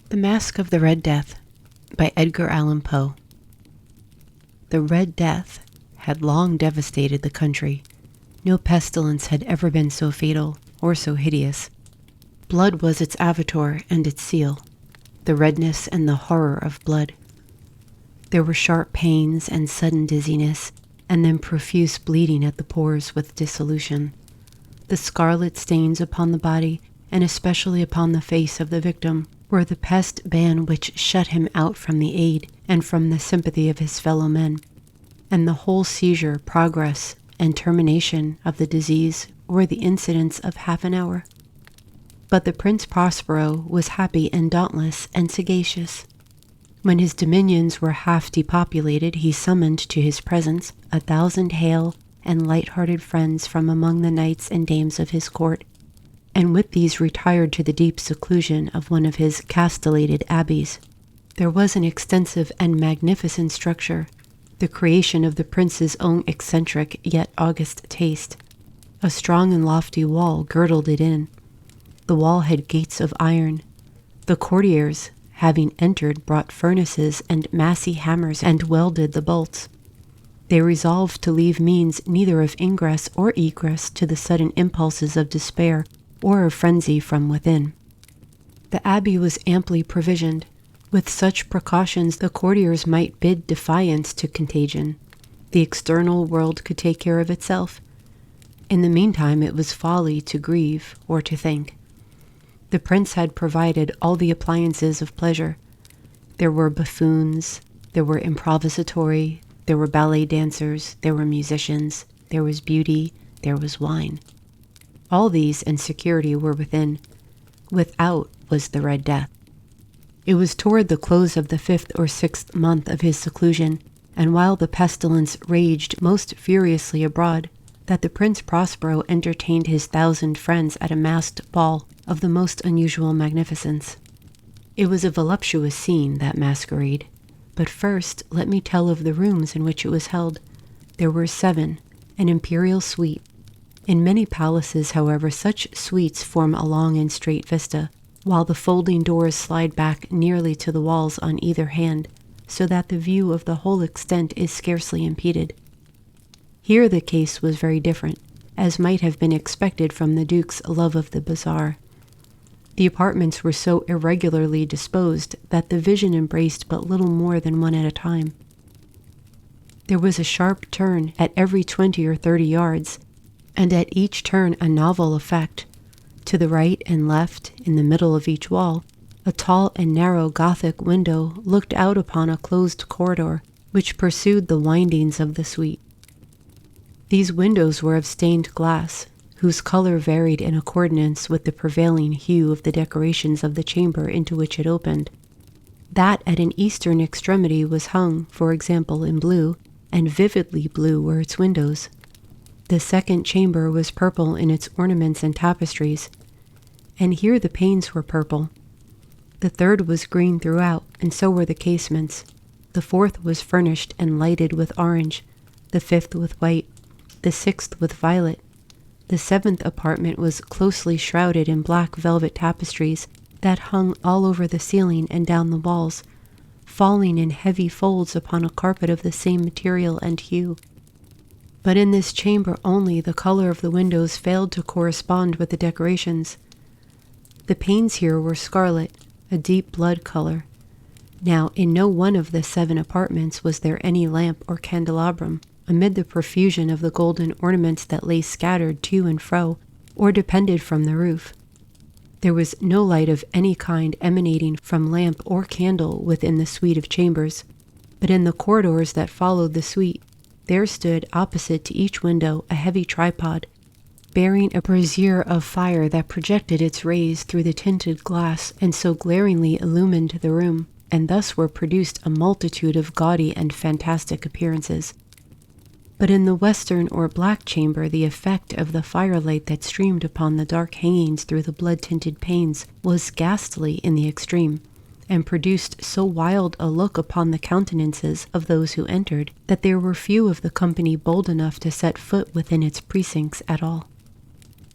The Masque of the Red Death by Edgar Allan Poe. The Red Death had long devastated the country. No pestilence had ever been so fatal or so hideous. Blood was its avatar and its seal, the redness and the horror of blood. There were sharp pains and sudden dizziness, and then profuse bleeding at the pores with dissolution. The scarlet stains upon the body, and especially upon the face of the victim, were the pest ban which shut him out from the aid and from the sympathy of his fellow men, and the whole seizure, progress, and termination of the disease were the incidents of half an hour. But the Prince Prospero was happy and dauntless and sagacious. When his dominions were half depopulated, he summoned to his presence 1,000 hale and light-hearted friends from among the knights and dames of his court, and with these retired to the deep seclusion of one of his castellated abbeys. There was an extensive and magnificent structure, the creation of the prince's own eccentric yet august taste. A strong and lofty wall girdled it in. The wall had gates of iron. The courtiers, having entered, brought furnaces and massy hammers and welded the bolts. They resolved to leave means neither of ingress or egress to the sudden impulses of despair or of frenzy from within. The abbey was amply provisioned. With such precautions, the courtiers might bid defiance to contagion. The external world could take care of itself. In the meantime, it was folly to grieve or to think. The prince had provided all the appliances of pleasure. There were buffoons, there were improvisatori, there were ballet dancers, there were musicians, there was beauty, there was wine. All these and security were within. Without was the Red Death. It was toward the close of the 5th or 6th month of his seclusion, and while the pestilence raged most furiously abroad, that the Prince Prospero entertained his 1,000 friends at a masked ball of the most unusual magnificence. It was a voluptuous scene, that masquerade. But first, let me tell of the rooms in which it was held. There were 7, an imperial suite. In many palaces, however, such suites form a long and straight vista, while the folding doors slide back nearly to the walls on either hand, so that the view of the whole extent is scarcely impeded. Here the case was very different, as might have been expected from the Duke's love of the bizarre. The apartments were so irregularly disposed that the vision embraced but little more than one at a time. There was a sharp turn at every 20 or 30 yards, and at each turn a novel effect. To the right and left, in the middle of each wall, a tall and narrow Gothic window looked out upon a closed corridor, which pursued the windings of the suite. These windows were of stained glass, whose color varied in accordance with the prevailing hue of the decorations of the chamber into which it opened. That at an eastern extremity was hung, for example, in blue, and vividly blue were its windows. The second chamber was purple in its ornaments and tapestries, and here the panes were purple. The third was green throughout, and so were the casements. The fourth was furnished and lighted with orange, the fifth with white, the sixth with violet. The 7th apartment was closely shrouded in black velvet tapestries that hung all over the ceiling and down the walls, falling in heavy folds upon a carpet of the same material and hue. But in this chamber only the color of the windows failed to correspond with the decorations. The panes here were scarlet, a deep blood color. Now, in no one of the 7 apartments was there any lamp or candelabrum, amid the profusion of the golden ornaments that lay scattered to and fro, or depended from the roof. There was no light of any kind emanating from lamp or candle within the suite of chambers, but in the corridors that followed the suite, there stood opposite to each window a heavy tripod, bearing a brazier of fire that projected its rays through the tinted glass and so glaringly illumined the room, and thus were produced a multitude of gaudy and fantastic appearances. But in the western or black chamber, the effect of the firelight that streamed upon the dark hangings through the blood-tinted panes was ghastly in the extreme, and produced so wild a look upon the countenances of those who entered, that there were few of the company bold enough to set foot within its precincts at all.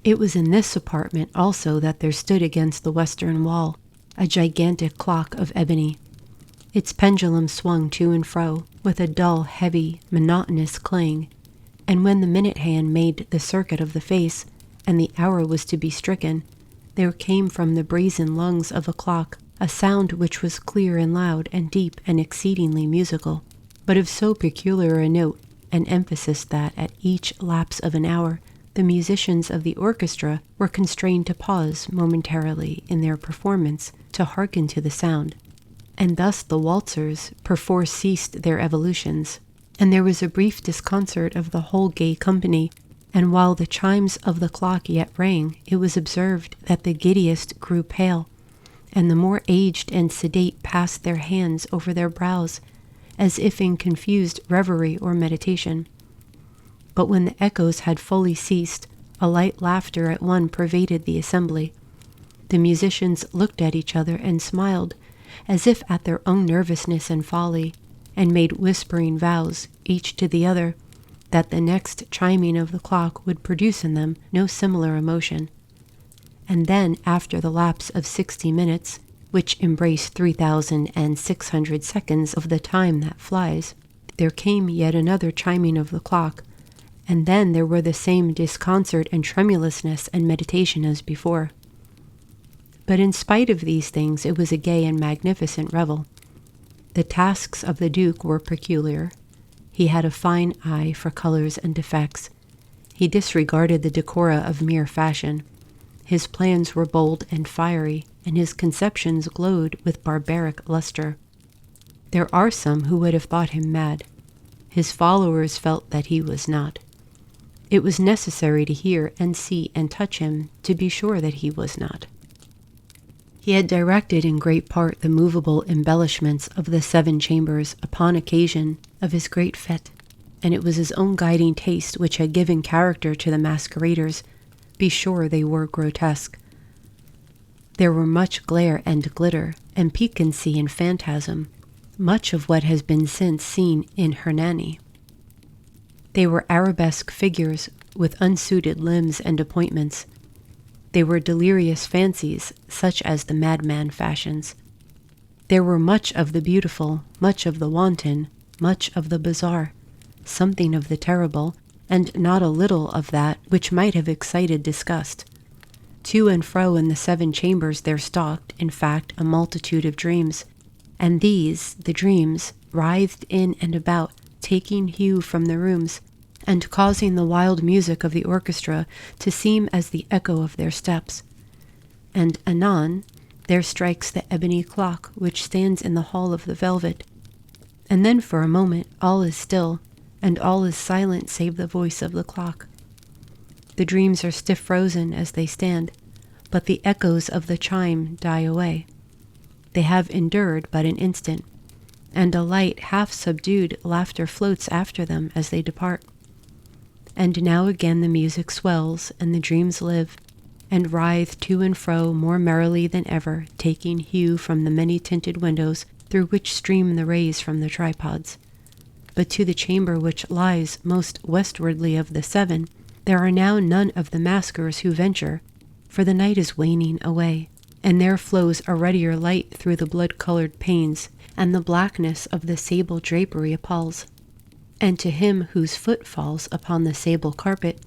It was in this apartment also that there stood against the western wall a gigantic clock of ebony. Its pendulum swung to and fro with a dull, heavy, monotonous clang, and when the minute hand made the circuit of the face, and the hour was to be stricken, there came from the brazen lungs of the clock a sound which was clear and loud and deep and exceedingly musical, but of so peculiar a note and emphasis that at each lapse of an hour the musicians of the orchestra were constrained to pause momentarily in their performance to hearken to the sound, and thus the waltzers perforce ceased their evolutions, and there was a brief disconcert of the whole gay company, and while the chimes of the clock yet rang, it was observed that the giddiest grew pale, and the more aged and sedate passed their hands over their brows, as if in confused reverie or meditation. But when the echoes had fully ceased, a light laughter at once pervaded the assembly. The musicians looked at each other and smiled, as if at their own nervousness and folly, and made whispering vows, each to the other, that the next chiming of the clock would produce in them no similar emotion. And then, after the lapse of 60 minutes, which embrace 3,600 seconds of the time that flies, there came yet another chiming of the clock, and then there were the same disconcert and tremulousness and meditation as before. But in spite of these things, it was a gay and magnificent revel. The tasks of the Duke were peculiar. He had a fine eye for colors and effects. He disregarded the decora of mere fashion. His plans were bold and fiery, and his conceptions glowed with barbaric luster. There are some who would have thought him mad. His followers felt that he was not. It was necessary to hear and see and touch him to be sure that he was not. He had directed in great part the movable embellishments of the 7 chambers upon occasion of his great fete, and it was his own guiding taste which had given character to the masqueraders. Be sure they were grotesque. There were much glare and glitter, and piquancy and phantasm, much of what has been since seen in Hernani. They were arabesque figures with unsuited limbs and appointments. They were delirious fancies, such as the madman fashions. There were much of the beautiful, much of the wanton, much of the bizarre, something of the terrible, and not a little of that which might have excited disgust. To and fro in the 7 chambers there stalked, in fact, a multitude of dreams, and these, the dreams, writhed in and about, taking hue from the rooms, and causing the wild music of the orchestra to seem as the echo of their steps. And anon, there strikes the ebony clock which stands in the hall of the velvet, and then for a moment all is still, and all is silent save the voice of the clock. The dreams are stiff frozen as they stand, but the echoes of the chime die away. They have endured but an instant, and a light, half-subdued laughter floats after them as they depart. And now again the music swells, and the dreams live, and writhe to and fro more merrily than ever, taking hue from the many-tinted windows through which stream the rays from the tripods. But to the chamber which lies most westwardly of the 7, there are now none of the maskers who venture, for the night is waning away, and there flows a ruddier light through the blood-colored panes, and the blackness of the sable drapery appalls. And to him whose foot falls upon the sable carpet,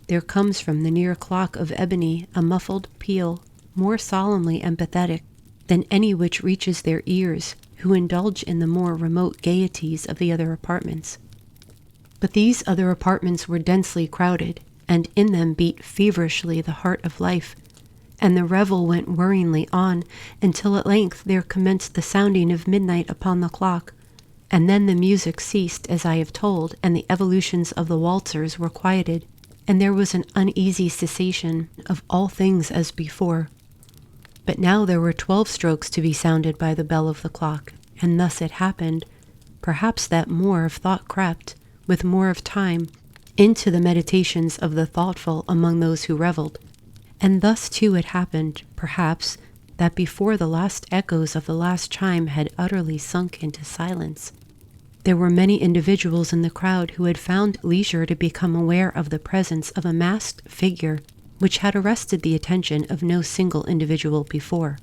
there comes from the near clock of ebony a muffled peal, more solemnly empathetic than any which reaches their ears, who indulge in the more remote gaieties of the other apartments. But these other apartments were densely crowded, and in them beat feverishly the heart of life, and the revel went whirringly on until at length there commenced the sounding of midnight upon the clock, and then the music ceased, as I have told, and the evolutions of the waltzers were quieted, and there was an uneasy cessation of all things as before. But now there were 12 strokes to be sounded by the bell of the clock, and thus it happened, perhaps that more of thought crept, with more of time, into the meditations of the thoughtful among those who revelled, and thus too it happened, perhaps, that before the last echoes of the last chime had utterly sunk into silence, there were many individuals in the crowd who had found leisure to become aware of the presence of a masked figure which had arrested the attention of no single individual before.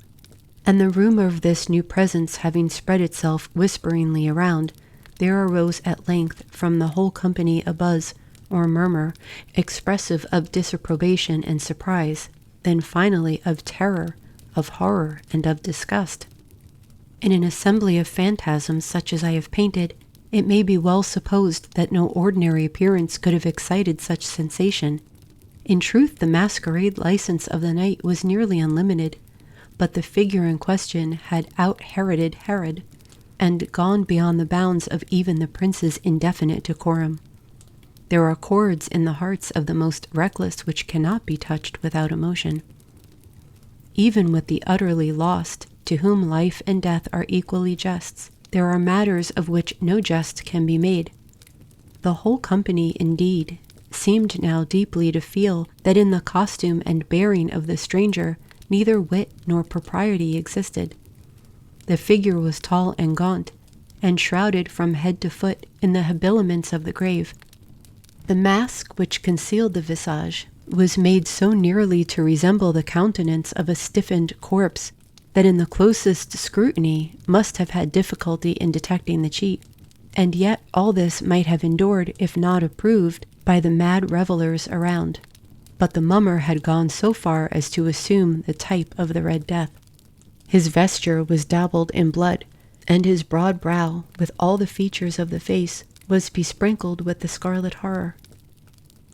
And the rumor of this new presence having spread itself whisperingly around, there arose at length from the whole company a buzz, or murmur, expressive of disapprobation and surprise, then finally of terror, of horror, and of disgust. In an assembly of phantasms such as I have painted, it may be well supposed that no ordinary appearance could have excited such sensation. In truth, the masquerade license of the night was nearly unlimited, but the figure in question had out-Heroded Herod, and gone beyond the bounds of even the prince's indefinite decorum. There are chords in the hearts of the most reckless which cannot be touched without emotion. Even with the utterly lost, to whom life and death are equally jests, there are matters of which no jest can be made. The whole company, indeed, seemed now deeply to feel that in the costume and bearing of the stranger neither wit nor propriety existed. The figure was tall and gaunt, and shrouded from head to foot in the habiliments of the grave. The mask which concealed the visage was made so nearly to resemble the countenance of a stiffened corpse that in the closest scrutiny must have had difficulty in detecting the cheat, and yet all this might have endured, if not approved, by the mad revelers around. But the mummer had gone so far as to assume the type of the Red Death. His vesture was dabbled in blood, and his broad brow, with all the features of the face, was besprinkled with the scarlet horror.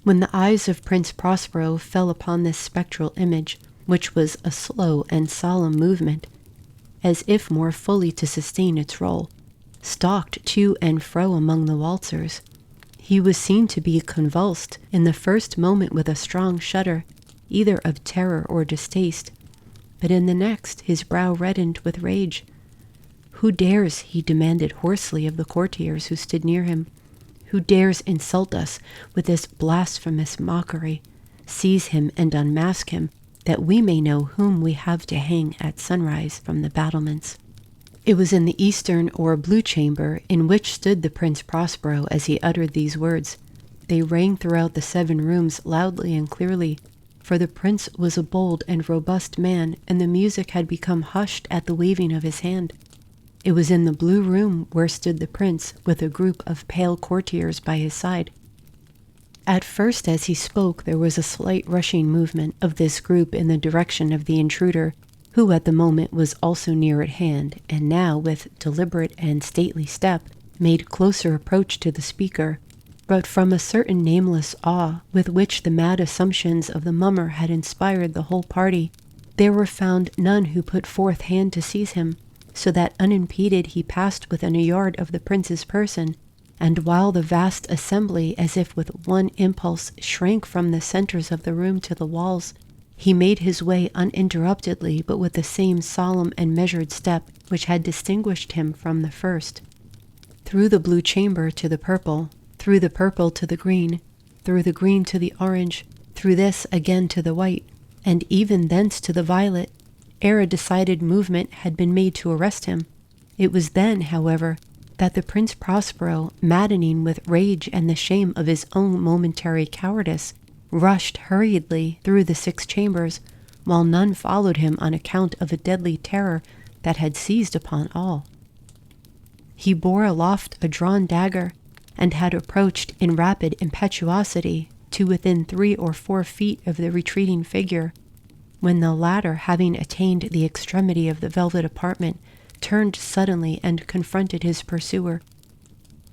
When the eyes of Prince Prospero fell upon this spectral image, which was a slow and solemn movement, as if more fully to sustain its role, stalked to and fro among the waltzers, he was seen to be convulsed in the first moment with a strong shudder, either of terror or distaste, but in the next his brow reddened with rage. "Who dares," he demanded hoarsely of the courtiers who stood near him, "who dares insult us with this blasphemous mockery? Seize him and unmask him, that we may know whom we have to hang at sunrise from the battlements." It was in the eastern or blue chamber in which stood the Prince Prospero as he uttered these words. They rang throughout the 7 rooms loudly and clearly, for the prince was a bold and robust man, and the music had become hushed at the waving of his hand. It was in the blue room where stood the prince, with a group of pale courtiers by his side. At first, as he spoke, there was a slight rushing movement of this group in the direction of the intruder, who at the moment was also near at hand, and now, with deliberate and stately step, made closer approach to the speaker. But from a certain nameless awe with which the mad assumptions of the mummer had inspired the whole party, there were found none who put forth hand to seize him, so that unimpeded he passed within a yard of the prince's person, and while the vast assembly, as if with one impulse, shrank from the centers of the room to the walls, he made his way uninterruptedly, but with the same solemn and measured step which had distinguished him from the first. Through the blue chamber to the purple, through the purple to the green, through the green to the orange, through this again to the white, and even thence to the violet, ere a decided movement had been made to arrest him. It was then, however, that the Prince Prospero, maddening with rage and the shame of his own momentary cowardice, rushed hurriedly through the 6 chambers, while none followed him on account of a deadly terror that had seized upon all. He bore aloft a drawn dagger, and had approached in rapid impetuosity to within 3 or 4 feet of the retreating figure, when the latter, having attained the extremity of the velvet apartment, turned suddenly and confronted his pursuer.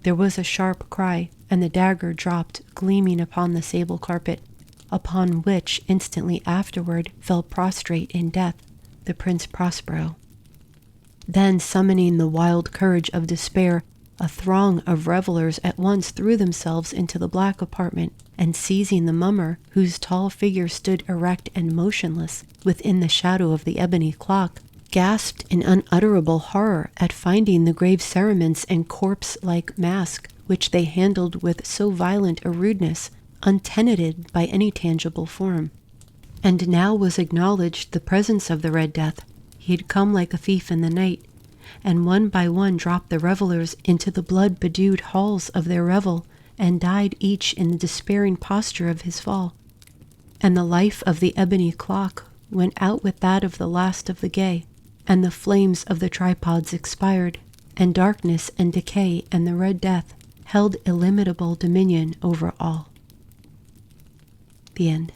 There was a sharp cry, and the dagger dropped gleaming upon the sable carpet, upon which instantly afterward fell prostrate in death the Prince Prospero. Then, summoning the wild courage of despair, a throng of revelers at once threw themselves into the black apartment, and seizing the mummer, whose tall figure stood erect and motionless within the shadow of the ebony clock, gasped in unutterable horror at finding the grave cerements and corpse-like mask, which they handled with so violent a rudeness, untenanted by any tangible form. And now was acknowledged the presence of the Red Death. He had come like a thief in the night, and one by one dropped the revelers into the blood-bedewed halls of their revel, and died each in the despairing posture of his fall. And the life of the ebony clock went out with that of the last of the gay, and the flames of the tripods expired, and darkness and decay and the Red Death held illimitable dominion over all. The end.